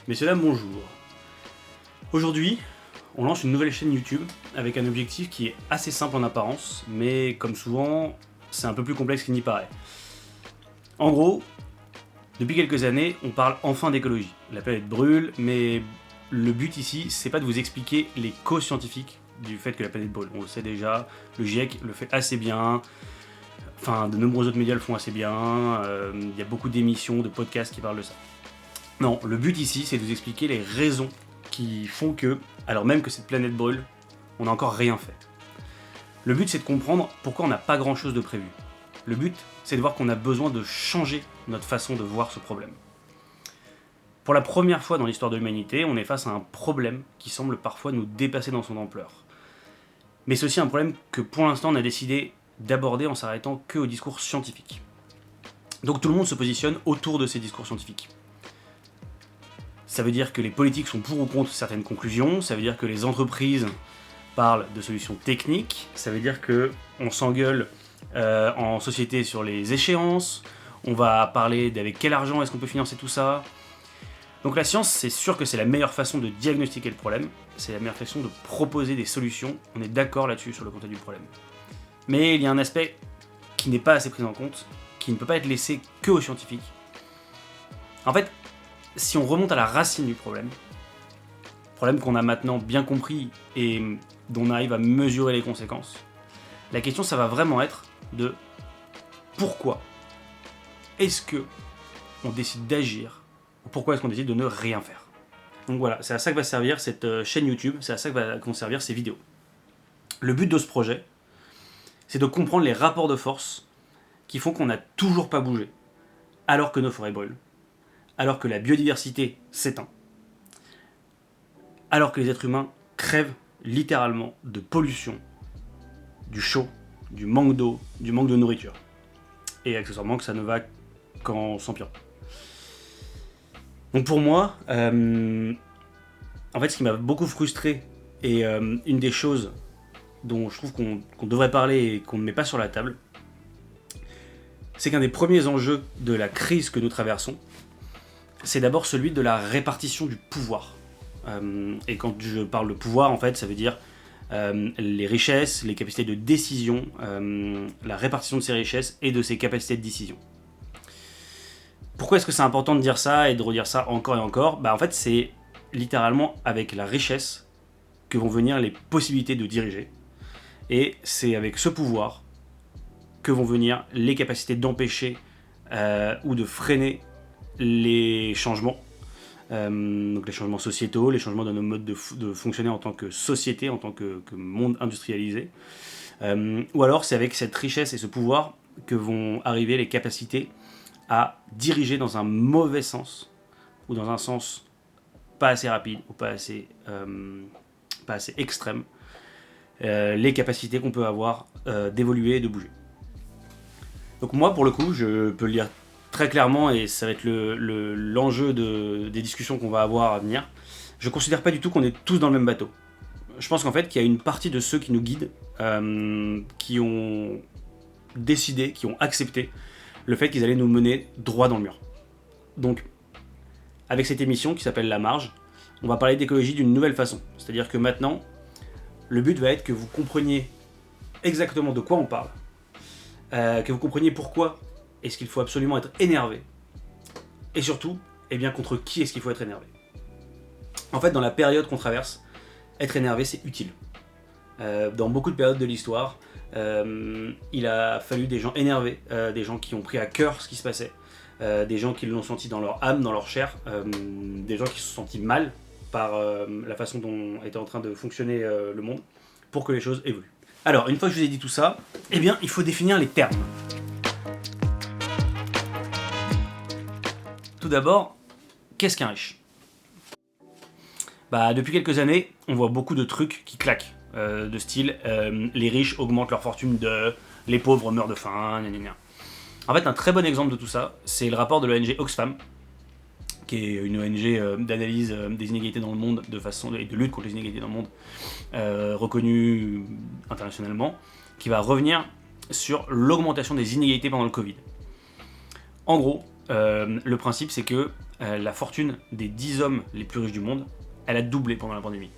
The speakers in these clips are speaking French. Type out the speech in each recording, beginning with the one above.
Messieurs, dames, bonjour. Aujourd'hui, on lance une nouvelle chaîne YouTube avec un objectif qui est assez simple en apparence, mais comme souvent, c'est un peu plus complexe qu'il n'y paraît. En gros, depuis quelques années, on parle enfin d'écologie. La planète brûle, mais le but ici, c'est pas de vous expliquer les causes scientifiques du fait que la planète brûle. On le sait déjà, le GIEC le fait assez bien, enfin de nombreux autres médias le font assez bien, il y a beaucoup d'émissions, de podcasts qui parlent de ça. Non, le but ici, c'est de vous expliquer les raisons qui font que, alors même que cette planète brûle, on n'a encore rien fait. Le but, c'est de comprendre pourquoi on n'a pas grand-chose de prévu. Le but, c'est de voir qu'on a besoin de changer notre façon de voir ce problème. Pour la première fois dans l'histoire de l'humanité, on est face à un problème qui semble parfois nous dépasser dans son ampleur. Mais c'est aussi un problème que pour l'instant on a décidé d'aborder en s'arrêtant que aux discours scientifiques. Donc tout le monde se positionne autour de ces discours scientifiques. Ça veut dire que les politiques sont pour ou contre certaines conclusions, ça veut dire que les entreprises parlent de solutions techniques, ça veut dire qu'on s'engueule en société sur les échéances, on va parler d'avec quel argent est-ce qu'on peut financer tout ça. Donc la science, c'est sûr que c'est la meilleure façon de diagnostiquer le problème, c'est la meilleure façon de proposer des solutions, on est d'accord là-dessus sur le contenu du problème. Mais il y a un aspect qui n'est pas assez pris en compte, qui ne peut pas être laissé que aux scientifiques. En fait, si on remonte à la racine du problème qu'on a maintenant bien compris et dont on arrive à mesurer les conséquences, la question ça va vraiment être de pourquoi est-ce que on décide d'agir ou pourquoi est-ce qu'on décide de ne rien faire. Donc voilà, c'est à ça que va servir cette chaîne YouTube, c'est à ça que vont servir ces vidéos. Le but de ce projet, c'est de comprendre les rapports de force qui font qu'on n'a toujours pas bougé, alors que nos forêts brûlent, alors que la biodiversité s'éteint, alors que les êtres humains crèvent littéralement de pollution, du chaud, du manque d'eau, du manque de nourriture. Et accessoirement que ça ne va qu'en s'empirant. Donc pour moi, en fait ce qui m'a beaucoup frustré, et une des choses dont je trouve qu'on devrait parler et qu'on ne met pas sur la table, c'est qu'un des premiers enjeux de la crise que nous traversons, c'est d'abord celui de la répartition du pouvoir. Et quand je parle de pouvoir, en fait, ça veut dire les richesses, les capacités de décision, la répartition de ces richesses et de ces capacités de décision. Pourquoi est-ce que c'est important de dire ça et de redire ça encore et encore ? En fait, c'est littéralement avec la richesse que vont venir les possibilités de diriger. Et c'est avec ce pouvoir que vont venir les capacités d'empêcher ou de freiner les changements. Donc les changements sociétaux, les changements dans nos modes de fonctionner en tant que société, en tant que monde industrialisé. Ou alors c'est avec cette richesse et ce pouvoir que vont arriver les capacités à diriger dans un mauvais sens, ou dans un sens pas assez rapide, ou pas assez extrême, les capacités qu'on peut avoir d'évoluer et de bouger. Donc moi pour le coup, je peux le dire très clairement, et ça va être l'enjeu des discussions qu'on va avoir à venir, je ne considère pas du tout qu'on est tous dans le même bateau. Je pense qu'en fait qu'il y a une partie de ceux qui nous guident, qui ont décidé, qui ont accepté le fait qu'ils allaient nous mener droit dans le mur. Donc, avec cette émission qui s'appelle La Marge, on va parler d'écologie d'une nouvelle façon. C'est-à-dire que maintenant, le but va être que vous compreniez exactement de quoi on parle, que vous compreniez pourquoi est-ce qu'il faut absolument être énervé, et surtout, contre qui est-ce qu'il faut être énervé. En fait, dans la période qu'on traverse, être énervé, c'est utile. Dans beaucoup de périodes de l'histoire, il a fallu des gens énervés, des gens qui ont pris à cœur ce qui se passait, des gens qui l'ont senti dans leur âme, dans leur chair, des gens qui se sont sentis mal par la façon dont était en train de fonctionner le monde, pour que les choses évoluent. Alors, une fois que je vous ai dit tout ça, il faut définir les termes. Tout d'abord, qu'est-ce qu'un riche ? Depuis quelques années, on voit beaucoup de trucs qui claquent, de style les riches augmentent leur fortune les pauvres meurent de faim, gna gna gna. En fait, un très bon exemple de tout ça, c'est le rapport de l'ONG Oxfam, qui est une ONG d'analyse des inégalités dans le monde et de lutte contre les inégalités dans le monde, reconnue internationalement, qui va revenir sur l'augmentation des inégalités pendant le Covid. En gros, le principe c'est que la fortune des 10 hommes les plus riches du monde, elle a doublé pendant la pandémie.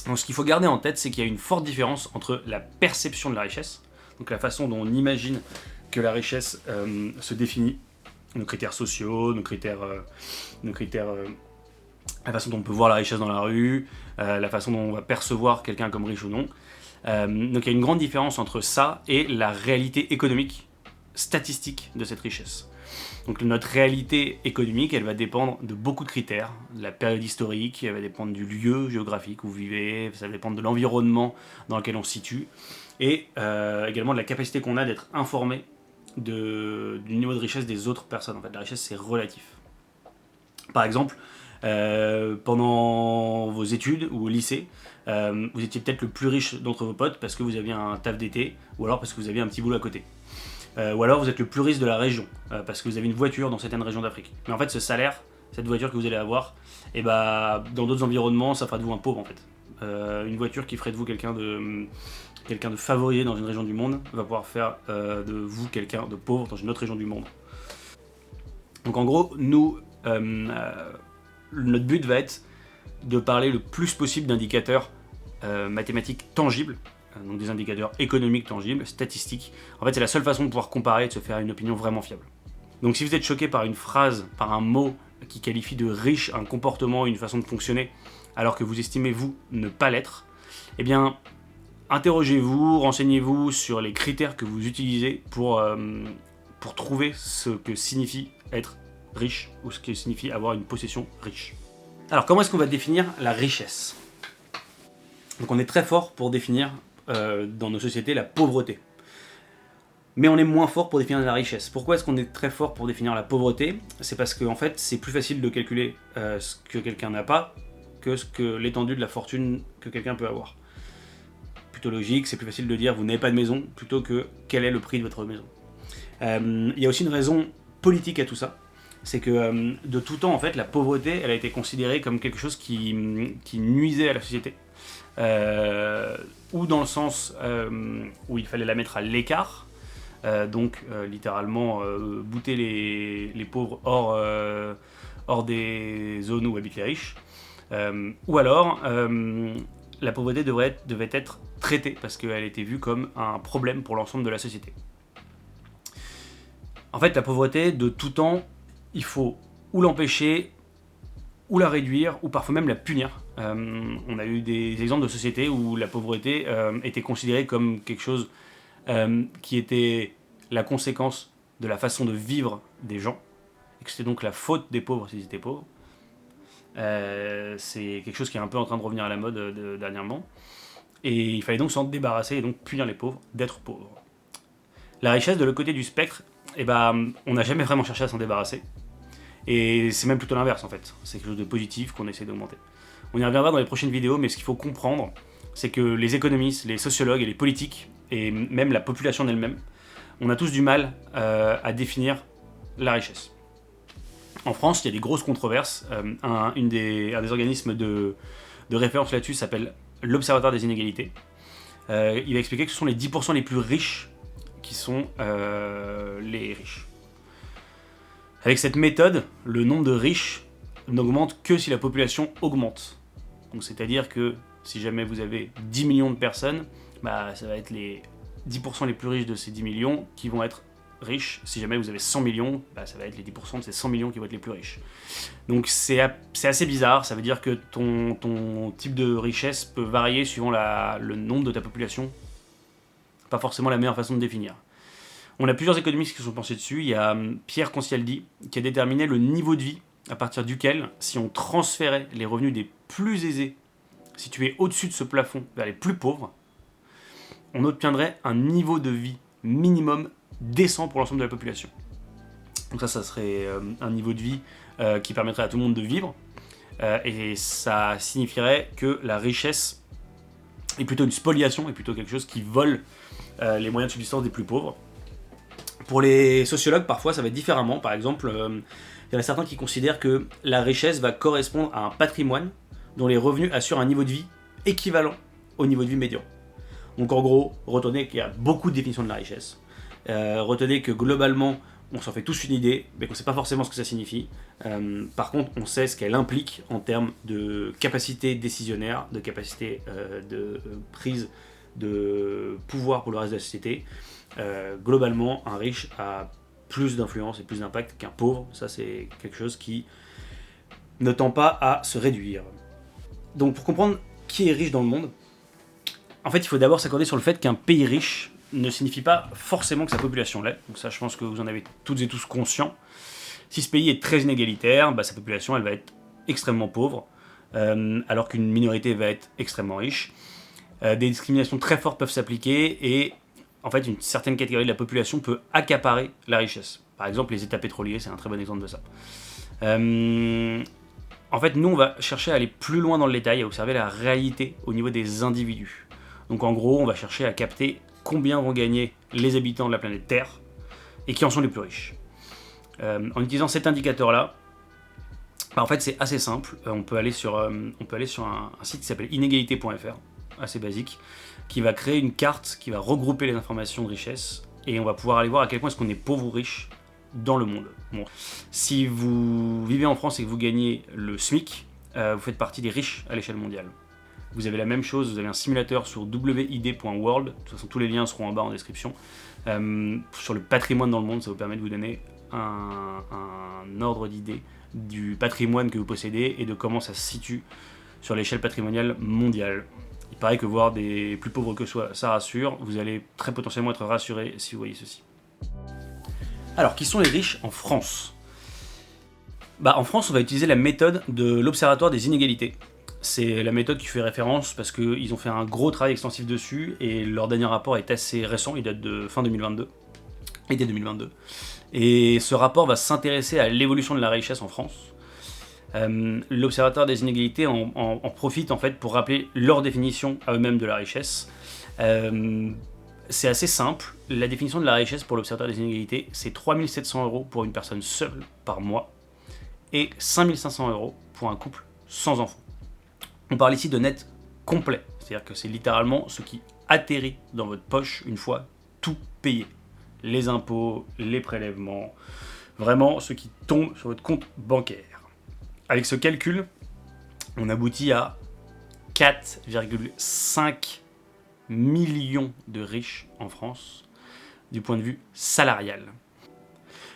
Donc ce qu'il faut garder en tête, c'est qu'il y a une forte différence entre la perception de la richesse, donc la façon dont on imagine que la richesse se définit, nos critères sociaux, la façon dont on peut voir la richesse dans la rue, la façon dont on va percevoir quelqu'un comme riche ou non. Donc il y a une grande différence entre ça et la réalité économique, statistique de cette richesse. Donc notre réalité économique, elle va dépendre de beaucoup de critères, de la période historique, elle va dépendre du lieu géographique où vous vivez, ça va dépendre de l'environnement dans lequel on se situe, et également de la capacité qu'on a d'être informé du niveau de richesse des autres personnes. En fait, la richesse, c'est relatif. Par exemple, pendant vos études ou au lycée, vous étiez peut-être le plus riche d'entre vos potes parce que vous aviez un taf d'été, ou alors parce que vous aviez un petit boulot à côté. Ou alors vous êtes le plus riche de la région, parce que vous avez une voiture dans certaines régions d'Afrique. Mais en fait, ce salaire, cette voiture que vous allez avoir, et dans d'autres environnements, ça fera de vous un pauvre en fait. Une voiture qui ferait de vous quelqu'un de favorisé dans une région du monde va pouvoir faire de vous quelqu'un de pauvre dans une autre région du monde. Donc en gros, nous, notre but va être de parler le plus possible d'indicateurs mathématiques tangibles, donc des indicateurs économiques tangibles, statistiques. En fait, c'est la seule façon de pouvoir comparer et de se faire une opinion vraiment fiable. Donc si vous êtes choqué par une phrase, par un mot qui qualifie de riche un comportement, une façon de fonctionner, alors que vous estimez, vous, ne pas l'être, eh bien, interrogez-vous, renseignez-vous sur les critères que vous utilisez pour trouver ce que signifie être riche, ou ce que signifie avoir une possession riche. Alors, comment est-ce qu'on va définir la richesse ? Donc on est très fort pour définir dans nos sociétés la pauvreté. Mais on est moins fort pour définir la richesse. Pourquoi est-ce qu'on est très fort pour définir la pauvreté ? C'est parce que en fait, c'est plus facile de calculer ce que quelqu'un n'a pas que l'étendue de la fortune que quelqu'un peut avoir. Plutôt logique, c'est plus facile de dire vous n'avez pas de maison plutôt que quel est le prix de votre maison. Il y a aussi une raison politique à tout ça. C'est que de tout temps, en fait, la pauvreté, elle a été considérée comme quelque chose qui nuisait à la société. Ou dans le sens où il fallait la mettre à l'écart, donc littéralement bouter les pauvres hors des zones où habitent les riches, ou alors la pauvreté devait être traitée parce qu'elle était vue comme un problème pour l'ensemble de la société. En fait, la pauvreté, de tout temps, il faut ou l'empêcher, ou la réduire, ou parfois même la punir. On a eu des exemples de sociétés où la pauvreté était considérée comme quelque chose qui était la conséquence de la façon de vivre des gens, et que c'était donc la faute des pauvres s'ils étaient pauvres. C'est quelque chose qui est un peu en train de revenir à la mode dernièrement. Et il fallait donc s'en débarrasser et donc punir les pauvres d'être pauvres. La richesse, de l'autre côté du spectre, on n'a jamais vraiment cherché à s'en débarrasser. Et c'est même plutôt l'inverse en fait. C'est quelque chose de positif qu'on essaie d'augmenter. On y reviendra dans les prochaines vidéos, mais ce qu'il faut comprendre, c'est que les économistes, les sociologues et les politiques, et même la population elle-même, on a tous du mal à définir la richesse. En France, il y a des grosses controverses. Un des organismes de référence là-dessus s'appelle l'Observatoire des inégalités. Il va expliquer que ce sont les 10% les plus riches qui sont les riches. Avec cette méthode, le nombre de riches n'augmente que si la population augmente. Donc c'est-à-dire que si jamais vous avez 10 millions de personnes, ça va être les 10% les plus riches de ces 10 millions qui vont être riches. Si jamais vous avez 100 millions, ça va être les 10% de ces 100 millions qui vont être les plus riches. Donc c'est assez bizarre, ça veut dire que ton type de richesse peut varier suivant le nombre de ta population. Pas forcément la meilleure façon de définir. On a plusieurs économistes qui se sont penchés dessus. Il y a Pierre Concialdi qui a déterminé le niveau de vie à partir duquel, si on transférait les revenus des plus aisés situés au-dessus de ce plafond vers les plus pauvres, on obtiendrait un niveau de vie minimum décent pour l'ensemble de la population. Donc ça serait un niveau de vie qui permettrait à tout le monde de vivre, et ça signifierait que la richesse est plutôt une spoliation, est plutôt quelque chose qui vole les moyens de subsistance des plus pauvres. Pour les sociologues, parfois, ça va être différemment. Par exemple, il y en a certains qui considèrent que la richesse va correspondre à un patrimoine dont les revenus assurent un niveau de vie équivalent au niveau de vie médian. Donc en gros, retenez qu'il y a beaucoup de définitions de la richesse. Retenez que globalement, on s'en fait tous une idée, mais qu'on ne sait pas forcément ce que ça signifie. Par contre, on sait ce qu'elle implique en termes de capacité décisionnaire, de capacité de prise de pouvoir pour le reste de la société. Globalement, un riche a plus d'influence et plus d'impact qu'un pauvre. Ça, c'est quelque chose qui ne tend pas à se réduire. Donc, pour comprendre qui est riche dans le monde, en fait, il faut d'abord s'accorder sur le fait qu'un pays riche ne signifie pas forcément que sa population l'est. Donc ça, je pense que vous en avez toutes et tous conscients. Si ce pays est très inégalitaire, sa population, elle va être extrêmement pauvre, alors qu'une minorité va être extrêmement riche. Des discriminations très fortes peuvent s'appliquer et en fait, une certaine catégorie de la population peut accaparer la richesse. Par exemple, les États pétroliers, c'est un très bon exemple de ça. En fait, nous, on va chercher à aller plus loin dans le détail, à observer la réalité au niveau des individus. Donc en gros, on va chercher à capter combien vont gagner les habitants de la planète Terre et qui en sont les plus riches. En utilisant cet indicateur-là, en fait, c'est assez simple. On peut aller sur un site qui s'appelle inégalité.fr, assez basique, qui va créer une carte qui va regrouper les informations de richesse et on va pouvoir aller voir à quel point est-ce qu'on est pauvre ou riche dans le monde. Bon. Si vous vivez en France et que vous gagnez le SMIC, vous faites partie des riches à l'échelle mondiale. Vous avez la même chose, vous avez un simulateur sur wid.world, de toute façon tous les liens seront en bas en description, sur le patrimoine dans le monde, ça vous permet de vous donner un ordre d'idée du patrimoine que vous possédez et de comment ça se situe sur l'échelle patrimoniale mondiale. Il paraît que voir des plus pauvres que soi, ça rassure, vous allez très potentiellement être rassuré si vous voyez ceci. Alors, qui sont les riches en France ? En France, on va utiliser la méthode de l'Observatoire des inégalités. C'est la méthode qui fait référence parce qu'ils ont fait un gros travail extensif dessus et leur dernier rapport est assez récent, il date de fin 2022, été 2022. Et ce rapport va s'intéresser à l'évolution de la richesse en France. L'Observatoire des inégalités en profite en fait pour rappeler leur définition à eux-mêmes de la richesse. C'est assez simple, la définition de la richesse pour l'Observatoire des inégalités, c'est 3 700 € pour une personne seule par mois et 5 500 € pour un couple sans enfant. On parle ici de net complet, c'est-à-dire que c'est littéralement ce qui atterrit dans votre poche une fois tout payé. Les impôts, les prélèvements, vraiment ce qui tombe sur votre compte bancaire. Avec ce calcul, on aboutit à 4,5 millions de riches en France du point de vue salarial.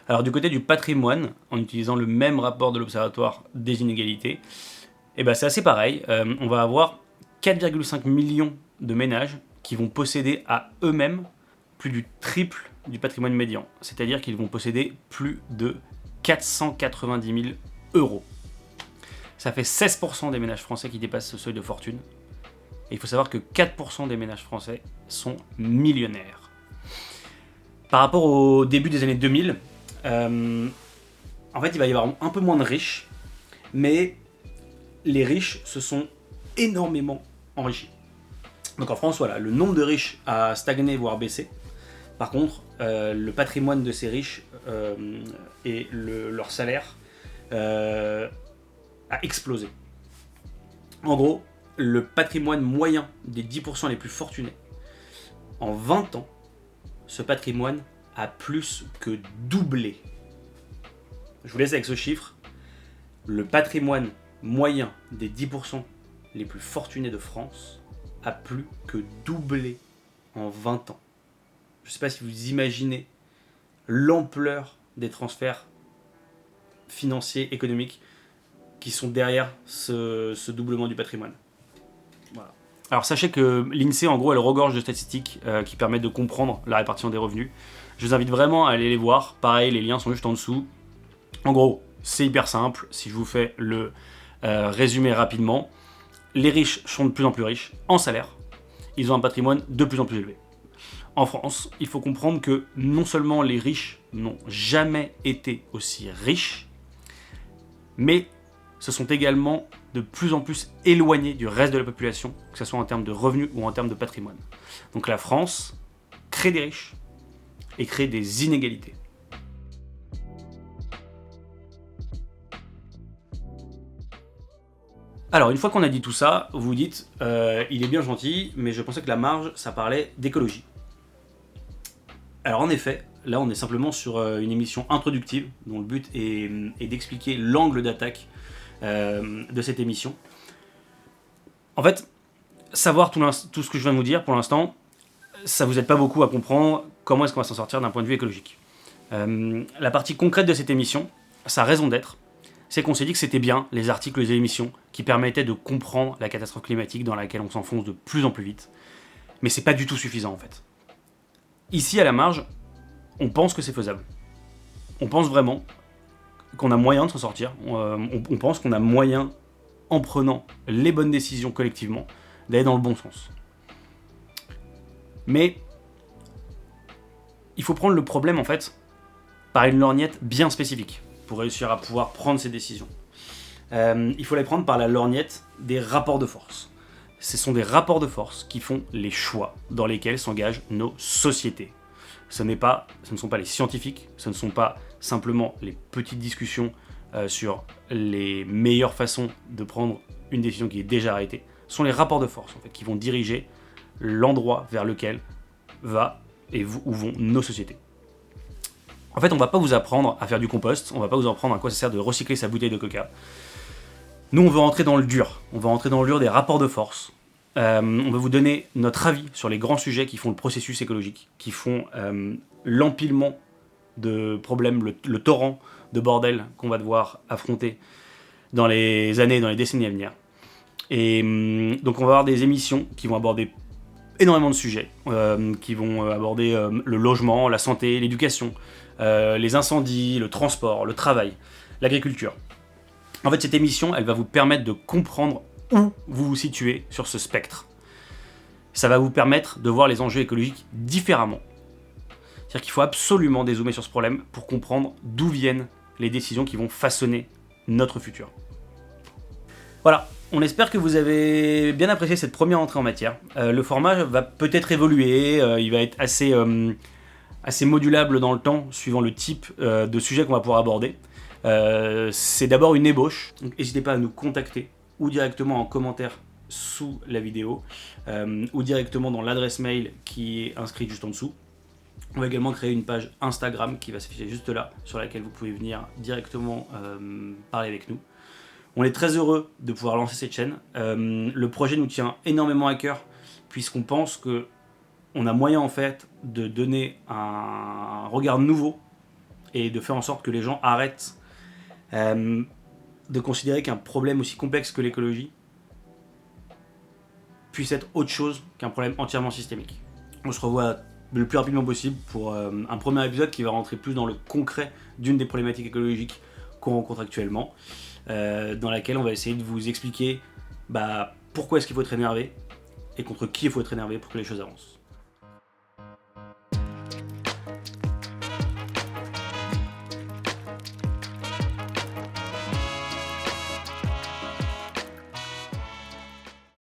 Alors du côté du patrimoine, en utilisant le même rapport de l'Observatoire des inégalités, c'est assez pareil. On va avoir 4,5 millions de ménages qui vont posséder à eux-mêmes plus du triple du patrimoine médian. C'est-à-dire qu'ils vont posséder plus de 490 000 €. Ça fait 16% des ménages français qui dépassent ce seuil de fortune. Et il faut savoir que 4% des ménages français sont millionnaires. Par rapport au début des années 2000, en fait, il va y avoir un peu moins de riches, mais les riches se sont énormément enrichis. Donc en France, voilà, le nombre de riches a stagné, voire baissé. Par contre, le patrimoine de ces riches et leur salaire a explosé. En gros, le patrimoine moyen des 10% les plus fortunés, en 20 ans, ce patrimoine a plus que doublé. Je vous laisse avec ce chiffre. Le patrimoine moyen des 10% les plus fortunés de France a plus que doublé en 20 ans. Je ne sais pas si vous imaginez l'ampleur des transferts financiers, économiques qui sont derrière ce doublement du patrimoine. Voilà. Alors sachez que l'INSEE, en gros, elle regorge de statistiques qui permettent de comprendre la répartition des revenus. Je vous invite vraiment à aller les voir. Pareil, les liens sont juste en dessous. En gros, c'est hyper simple. Si je vous fais le résumé rapidement, les riches sont de plus en plus riches en salaire. Ils ont un patrimoine de plus en plus élevé. En France, il faut comprendre que non seulement les riches n'ont jamais été aussi riches, mais se sont également de plus en plus éloignés du reste de la population, que ce soit en termes de revenus ou en termes de patrimoine. Donc la France crée des riches et crée des inégalités. Alors, une fois qu'on a dit tout ça, vous vous dites, il est bien gentil, mais je pensais que la marge, ça parlait d'écologie. Alors en effet, Là, on est simplement sur une émission introductive, dont le but est d'expliquer l'angle d'attaque de cette émission. En fait, savoir tout ce que je viens de vous dire pour l'instant, ça vous aide pas beaucoup à comprendre comment est-ce qu'on va s'en sortir d'un point de vue écologique. La partie concrète de cette émission, sa raison d'être, c'est qu'on s'est dit que c'était bien les articles et les émissions qui permettaient de comprendre la catastrophe climatique dans laquelle on s'enfonce de plus en plus vite. Mais c'est pas du tout suffisant en fait. Ici, à la marge, on pense que c'est faisable. On pense vraiment qu'on a moyen de s'en sortir. On pense qu'on a moyen, en prenant les bonnes décisions collectivement, d'aller dans le bon sens. Mais il faut prendre le problème en fait par une lorgnette bien spécifique pour réussir à pouvoir prendre ces décisions. Il faut les prendre par la lorgnette des rapports de force. Ce sont des rapports de force qui font les choix dans lesquels s'engagent nos sociétés. Ce ne sont pas les scientifiques, ce ne sont pas simplement les petites discussions sur les meilleures façons de prendre une décision qui est déjà arrêtée. Ce sont les rapports de force en fait, qui vont diriger l'endroit vers lequel où vont nos sociétés. En fait, on ne va pas vous apprendre à faire du compost, on ne va pas vous apprendre à quoi ça sert de recycler sa bouteille de coca. Nous, on veut rentrer dans le dur. On va rentrer dans le dur des rapports de force. On va vous donner notre avis sur les grands sujets qui font le processus écologique, qui font l'empilement de problèmes, le torrent de bordel qu'on va devoir affronter dans les années, dans les décennies à venir. Et donc on va avoir des émissions qui vont aborder énormément de sujets, qui vont aborder le logement, la santé, l'éducation, les incendies, le transport, le travail, l'agriculture. En fait, cette émission, elle va vous permettre de comprendre où vous vous situez sur ce spectre. Ça va vous permettre de voir les enjeux écologiques différemment. C'est-à-dire qu'il faut absolument dézoomer sur ce problème pour comprendre d'où viennent les décisions qui vont façonner notre futur. Voilà, on espère que vous avez bien apprécié cette première entrée en matière. Le format va peut-être évoluer, il va être assez modulable dans le temps, suivant le type de sujet qu'on va pouvoir aborder. C'est d'abord une ébauche, donc n'hésitez pas à nous contacter ou directement en commentaire sous la vidéo ou directement dans l'adresse mail qui est inscrite juste en dessous. On va également créer une page Instagram qui va s'afficher juste là, sur laquelle vous pouvez venir directement parler avec nous. On est très heureux de pouvoir lancer cette chaîne. Le projet nous tient énormément à cœur puisqu'on pense qu'on a moyen en fait de donner un regard nouveau et de faire en sorte que les gens arrêtent de considérer qu'un problème aussi complexe que l'écologie puisse être autre chose qu'un problème entièrement systémique. On se revoit le plus rapidement possible pour un premier épisode qui va rentrer plus dans le concret d'une des problématiques écologiques qu'on rencontre actuellement, dans laquelle on va essayer de vous expliquer pourquoi est-ce qu'il faut être énervé et contre qui il faut être énervé pour que les choses avancent.